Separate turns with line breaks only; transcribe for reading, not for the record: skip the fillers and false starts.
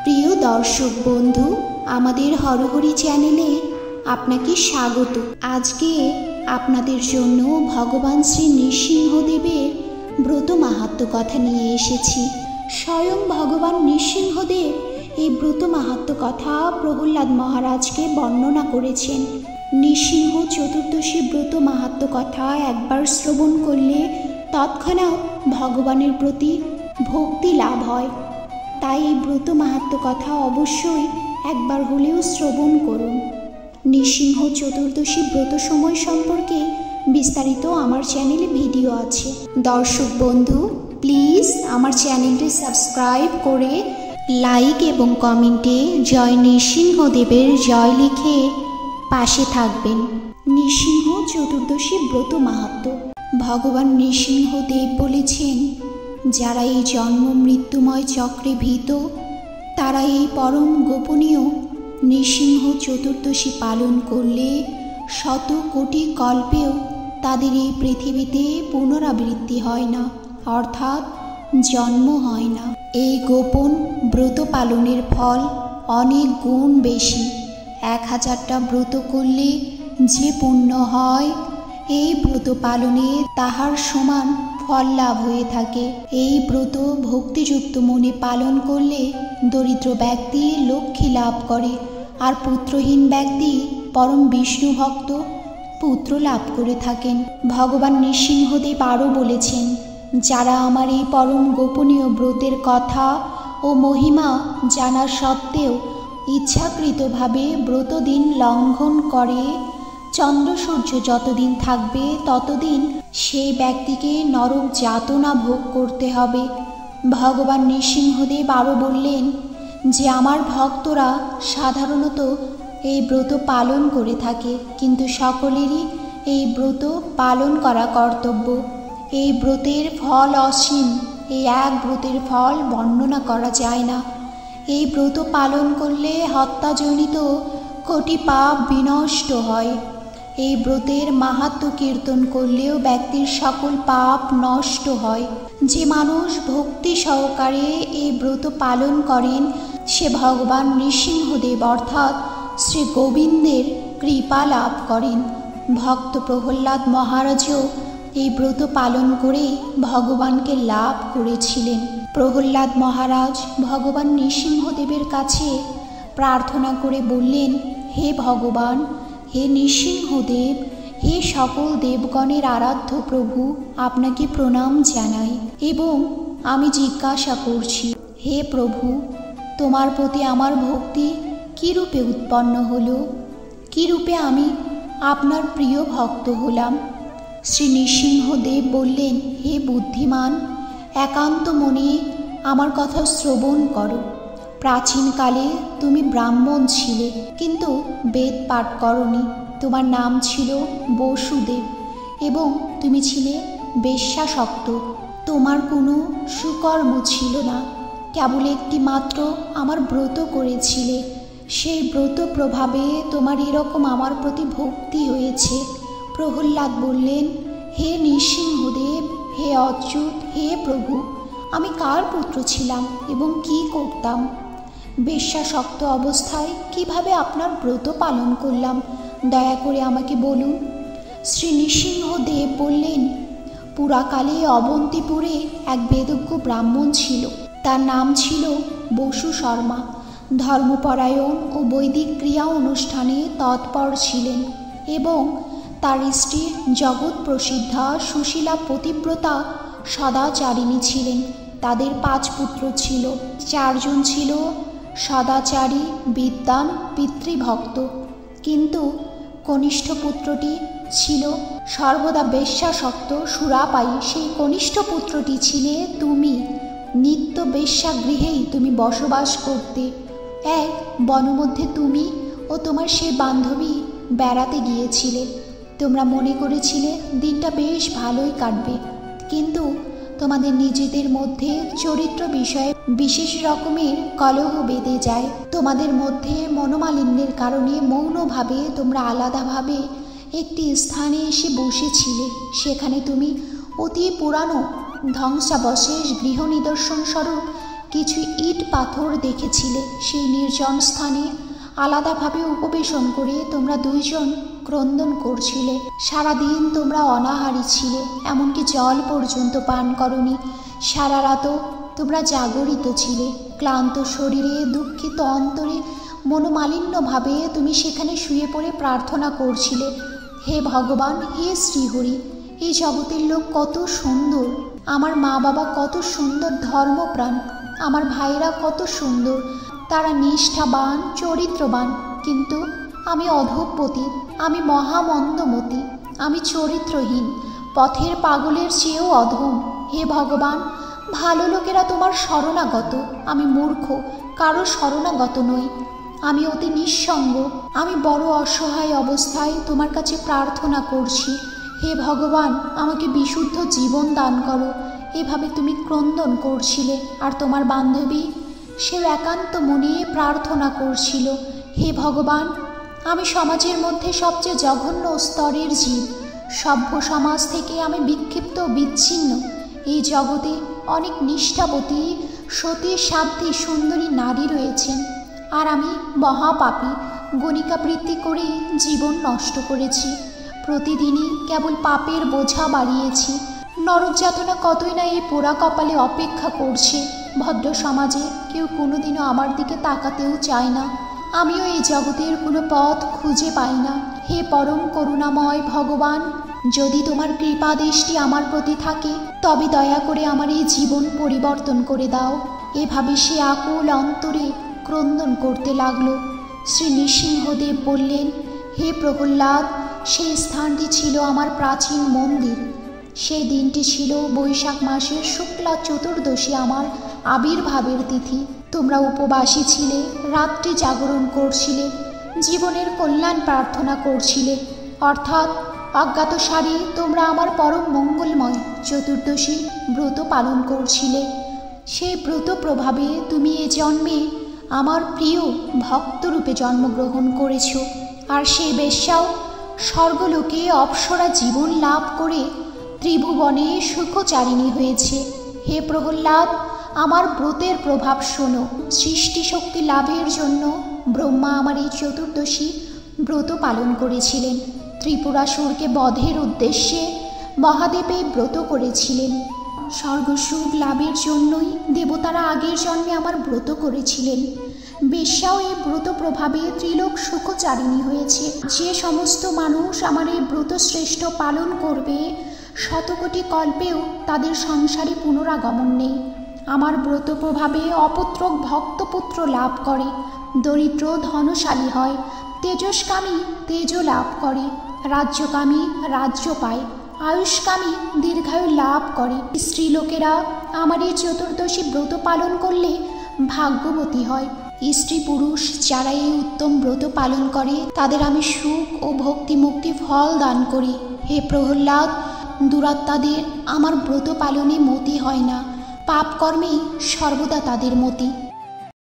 প্রিয় দর্শক বন্ধু, আমাদের হরহরি চ্যানেলে আপনাকে স্বাগত। আজকে আপনাদের জন্য ভগবান শ্রী নৃসিংহদেবের ব্রত মাহাত্ম্য কথা নিয়ে এসেছি। স্বয়ং ভগবান নৃসিংহদেব এই ব্রত মাহাত্ম্য কথা প্রহ্লাদ মহারাজকে বর্ণনা করেছেন। নৃসিংহ চতুর্দশী ব্রত মাহাত্ম্য কথা একবার শ্রবণ করলে তৎক্ষণাৎ ভগবানের প্রতি ভক্তি লাভ হয়। তাই এই ব্রত মাহাত্ম্য কথা অবশ্যই একবার হলেও শ্রবণ করুন। নৃসিংহ চতুর্দশী ব্রত সময় সম্পর্কে বিস্তারিত আমার চ্যানেলে ভিডিও আছে। দর্শক বন্ধু, প্লিজ আমার চ্যানেলটি সাবস্ক্রাইব করে লাইক এবং কমেন্টে জয় নৃসিংহদেবের জয় লিখে পাশে থাকবেন। নৃসিংহ চতুর্দশী ব্রত মাহাত্ম্য। ভগবান নৃসিংহদেব বলেছেন, যারা এই জন্ম মৃত্যুময় চক্রে ভীত, তারা এই পরম গোপনীয় নৃসিংহ চতুর্দশী পালন করলে শত কোটি কল্পেও তাদের এই পৃথিবীতে পুনরাবৃত্তি হয় না, অর্থাৎ জন্ম হয় না। এই গোপন ব্রত পালনের ফল অনেক গুণ বেশি। 1000টা ব্রত করলে যে পুণ্য হয়, এই ব্রত পালনে তাহার সমান ফল লাভ হয়ে থাকে। এই ব্রত ভক্তিযুক্ত মনে পালন করলে দরিদ্র ব্যক্তি লক্ষ্মী লাভ করে, আর পুত্রহীন ব্যক্তি পরম বিষ্ণু ভক্ত পুত্র লাভ করে থাকেন। ভগবান নৃসিংহদেব আরও বলেছেন, যারা আমার এই পরম গোপনীয় ব্রতের কথা ও মহিমা জানা সত্ত্বেও ইচ্ছাকৃতভাবে ব্রতদিন লঙ্ঘন করে, চন্দ্র সূর্য যতদিন থাকবে ততদিন সেই ব্যক্তিকে নরক যাতনা ভোগ করতে হবে। ভগবান নৃসিংহদেব আরও বললেন যে আমার ভক্তরা সাধারণত এই ব্রত পালন করে থাকে, কিন্তু সকলেরই এই ব্রত পালন করা কর্তব্য। এই ব্রতের ফল অসীম। এই এক ব্রতের ফল বর্ণনা করা যায় না। এই ব্রত পালন করলে হত্যাজনিত কোটি পাপ বিনষ্ট হয়। এই ব্রতের মাহাত্ম্য কীর্তন করলেও ব্যক্তির সকল পাপ নষ্ট হয়। যে মানুষ ভক্তি সহকারে এই ব্রত পালন করেন, সে ভগবান নৃসিংহদেব অর্থাৎ শ্রী গোবিন্দের কৃপা লাভ করেন। ভক্ত প্রহ্লাদ মহারাজও এই ব্রত পালন করে ভগবানকে লাভ করেছিলেন। প্রহ্লাদ মহারাজ ভগবান নৃসিংহদেবের কাছে প্রার্থনা করে বললেন, হে ভগবান, হে নৃসিংহদেব, হে সকল দেবগণের আরাধ্য প্রভু, আপনাকে প্রণাম জানাই এবং আমি জিজ্ঞাসা করছি, হে প্রভু, তোমার প্রতি আমার ভক্তি কী রূপে উৎপন্ন হলো? কী রূপে আমি আপনার প্রিয় ভক্ত হলাম? শ্রী নৃসিংহদেব বললেন, হে বুদ্ধিমান, একান্ত মনে আমার কথা শ্রবণ করো। প্রাচীনকালে তুমি ব্রাহ্মণ ছিলে, কিন্তু বেদ পাঠ করনি। তোমার নাম ছিল বসুদেব এবং তুমি ছিলে বেশ্যাসক্ত। তোমার কোনো সুকর্ম ছিল না, কেবল একটি মাত্র আমার ব্রত করেছিলে। সেই ব্রত প্রভাবে তোমার এরকম আমার প্রতি ভক্তি হয়েছে। প্রহ্লাদ বললেন, হে নৃসিংহদেব, হে অচ্যুত, হে প্রভু, আমি কার পুত্র ছিলাম এবং কি করতাম? বেশ্যাসক্ত অবস্থায় কিভাবে আপনার ব্রত পালন করলাম, দয়া করে আমাকে বলুন। শ্রী নৃসিংহদেব বললেন, পুরাকালে অবন্তিপুরে এক বেদজ্ঞ ব্রাহ্মণ ছিল। তার নাম ছিল বসু শর্মা। ধর্মপরায়ণ ও বৈদিক ক্রিয়া অনুষ্ঠানে তৎপর ছিলেন এবং তার স্ত্রী জগৎ প্রসিদ্ধা সুশীলা পতিব্রতা সদাচারিণী ছিলেন। তাদের 5 পুত্র ছিল। 4 জন ছিল সদাচারী, বিদ্বান, পিতৃভক্ত, কিন্তু কনিষ্ঠ পুত্রটি ছিল সর্বদা বেশ্যাসক্ত, সুরাপায়ী। সেই কনিষ্ঠ পুত্রটি ছিলে তুমি। নিত্য বেশ্যাগৃহেই তুমি বসবাস করতে। এক বনমধ্যে তুমি ও তোমার সেই বান্ধবী বেড়াতে গিয়েছিলে। তোমরা মনে করেছিলে দিনটা বেশ ভালোই কাটবে, কিন্তু তোমাদের নিজেদের মধ্যে চরিত্র বিষয়ে বিশেষ রকমের কলহ বেঁধে যায়। তোমাদের মধ্যে মনোমালিন্যের কারণে মৌনভাবে তোমরা আলাদাভাবে একটি স্থানে এসে বসেছিলে। সেখানে তুমি অতি পুরানো ধ্বংসাবশেষ গৃহ নিদর্শন স্বরূপ কিছু ইট পাথর দেখেছিলে। সেই নির্জন স্থানে আলাদাভাবে উপবেশন করে তোমরা দুইজন ক্রন্দন করছিলে। সারাদিন তোমরা অনাহারী ছিলে, এমনকি জল পর্যন্ত পান করনি। সারা রাতও তোমরা জাগরিত ছিলে। ক্লান্ত শরীরে, দুঃখিত অন্তরে, মনোমালিন্যভাবে তুমি সেখানে শুয়ে পড়ে প্রার্থনা করছিলে, হে ভগবান, হে শ্রীহরি, এই জগতের লোক কত সুন্দর, আমার মা বাবা কত সুন্দর ধর্মপ্রাণ, আমার ভাইরা কত সুন্দর, তারা নিষ্ঠাবান, চরিত্রবান, কিন্তু আমি অধঃপতি, আমি মহামন্দমতি, আমি চরিত্রহীন, পথের পাগলের চেয়েও অধম। হে ভগবান, ভালো লোকেরা তোমার শরণাগত, আমি মূর্খ, কারো শরণাগত নই, আমি অতি নিঃসঙ্গ, আমি বড় অসহায় অবস্থায় তোমার কাছে প্রার্থনা করছি। হে ভগবান, আমাকে বিশুদ্ধ জীবন দান করো। এভাবে তুমি ক্রন্দন করছিলে, আর তোমার বান্ধবী সেও একান্ত মনে প্রার্থনা করছিল, হে ভগবান, আমি সমাজের মধ্যে সবচেয়ে জঘন্য স্তরের জীব, সভ্য সমাজ থেকে আমি বিক্ষিপ্ত বিচ্ছিন্ন। এই জগতে অনেক নিষ্ঠাবতী, সতী, সাধ্বী, সুন্দরী নারী রয়েছেন, আর আমি মহাপাপী, গণিকাবৃত্তি করে জীবন নষ্ট করেছি। প্রতিদিনই কেবল পাপের বোঝা বাড়িয়েছি। নরক যাতনা কতই না এই পোড়া কপালে অপেক্ষা করছে। ভদ্র সমাজে কেউ কোনোদিনও আমার দিকে তাকাতেও চায় না। আমিও এই জগতের কোনো পথ খুঁজে পাই না। হে পরম করুণাময় ভগবান, যদি তোমার কৃপা দৃষ্টি আমার প্রতি থাকে, তবে দয়া করে আমার এই জীবন পরিবর্তন করে দাও। এভাবে সে আকুল অন্তরে ক্রন্দন করতে লাগল। শ্রী নৃসিংহদেব বললেন, হে প্রহ্লাদ, সেই স্থানটি ছিল আমার প্রাচীন মন্দির। সেই দিনটি ছিল বৈশাখ মাসের শুক্লা চতুর্দশী, আমার আবির্ভাবের তিথি। তোমরা উপবাসী ছিলে, রাত্রি জাগরণ করছিলে, জীবনের কল্যাণ প্রার্থনা করছিলে, অর্থাৎ অজ্ঞাতসারে তোমরা আমার পরম মঙ্গলময় চতুর্দশী ব্রত পালন করছিলে। সেই ব্রত প্রভাবে তুমি এ জন্মে আমার প্রিয় ভক্তরূপে জন্মগ্রহণ করেছ। আর সেই বেশ্যাও স্বর্গলোকে অপ্সরা জীবন লাভ করে ত্রিভুবনে সুখচারিণী হয়েছে। হে প্রহ্লাদ, আমার ব্রতের প্রভাব শোনো। সৃষ্টি শক্তি লাভের জন্য ব্রহ্মা আমার এই চতুর্দশী ব্রত পালন করেছিলেন। ত্রিপুরাসুরকে বধের উদ্দেশ্যে মহাদেব এই ব্রত করেছিলেন। স্বর্গসুখ লাভের জন্যই দেবতারা আগের জন্মে আমার ব্রত করেছিলেন। বেশ্যাও এই ব্রত প্রভাবে ত্রিলোক সুখচারিণী হয়েছে। যে সমস্ত মানুষ আমার এই ব্রত শ্রেষ্ঠ পালন করবে, শতকোটি কল্পেও তাদের সংসারে পুনরাগমন নেই। আমার ব্রত প্রভাবে অপুত্রক ভক্তপুত্র লাভ করে, দরিদ্র ধনশালী হয়, তেজস্কামী তেজ লাভ করে, রাজ্যকামী রাজ্য পায়, আয়ুষ্কামী দীর্ঘায়ু লাভ করে। স্ত্রীলোকেরা আমার এই চতুর্দশী ব্রত পালন করলে ভাগ্যবতী হয়। স্ত্রী পুরুষ যারা এই উত্তম ব্রত পালন করে, তাদের আমি সুখ ও ভক্তি মুক্তি ফল দান করি। হে প্রহ্লাদ, দুরাত্মাদের আমার ব্রত পালনে মতি হয় না, পাপ কর্মেই সর্বদা তাদের মতি।